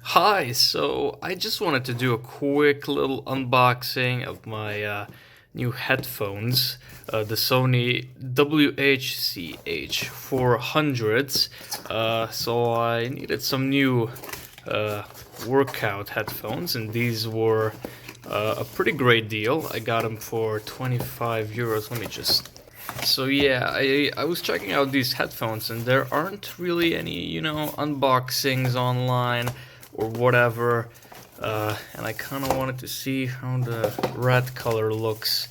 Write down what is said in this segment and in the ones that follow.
Hi, so I just wanted to do a quick little unboxing of my new headphones, the Sony WH-CH-400s. So I needed some new uh, workout headphones, and these were a pretty great deal. I got them for 25 euros. Let me just so yeah, I was checking out these headphones and there aren't really any, unboxings online or whatever. And I kind of wanted to see how the red color looks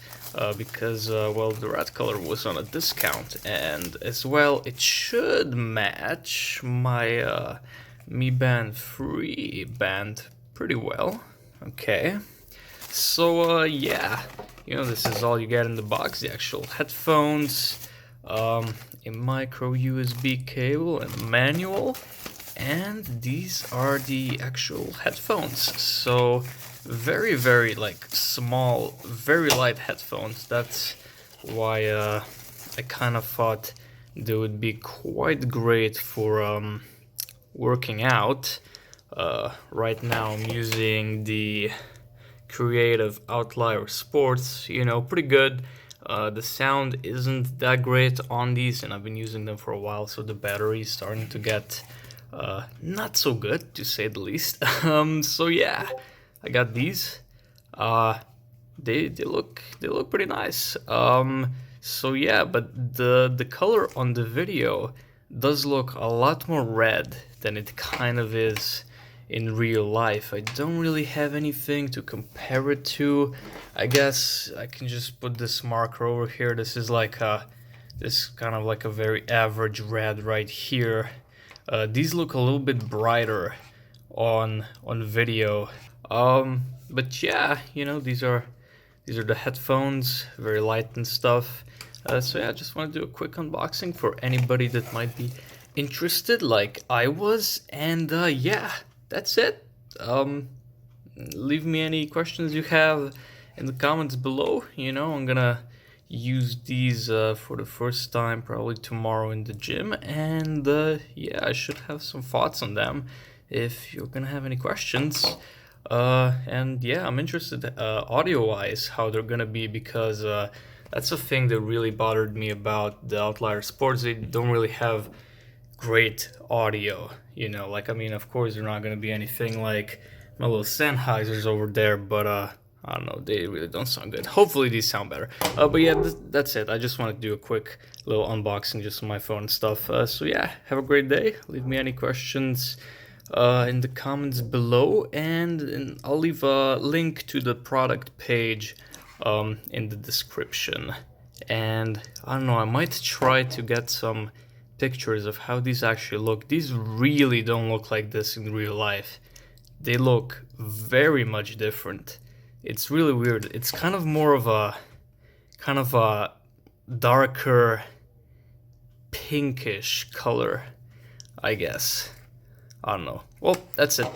because, well, the red color was on a discount and as well it should match my Mi Band Free band pretty well. Okay. So, yeah, this is all you get in the box, the actual headphones, a micro USB cable and a manual, and these are the actual headphones. So, very, very, like, small, very light headphones. That's why, I kind of thought they would be quite great for, working out. Right now I'm using the Creative Outlier Sports, pretty good. The sound isn't that great on these, and I've been using them for a while, so the battery is starting to get not so good, to say the least. So yeah, I got these. They look pretty nice. So yeah, but the color on the video does look a lot more red than it kind of is in real life. I don't really have anything to compare it to. I guess I can just put this marker over here. This is like this kind of like a very average red right here. These look a little bit brighter on video. But yeah, these are the headphones, very light and stuff. So yeah, I just want to do a quick unboxing for anybody that might be interested, like I was, and yeah, that's it. Leave me any questions you have in the comments below. I'm gonna use these for the first time probably tomorrow in the gym, and yeah, I should have some thoughts on them if you're gonna have any questions. And yeah, I'm interested audio-wise how they're gonna be because that's a thing that really bothered me about the Outlier Sports. They don't really have great audio, like, I mean, of course they're not going to be anything like my little Sennheisers over there, but I don't know, they really don't sound good. Hopefully these sound better. But yeah, that's it. I just want to do a quick little unboxing just on my phone and stuff. So yeah, have a great day. Leave me any questions in the comments below, and I'll leave a link to the product page in the description. And I don't know, I might try to get some pictures of how these actually look. These really don't look like this in real life. They look very much different. It's really weird. It's kind of more of a darker pinkish color, I guess. I don't know. Well, that's it.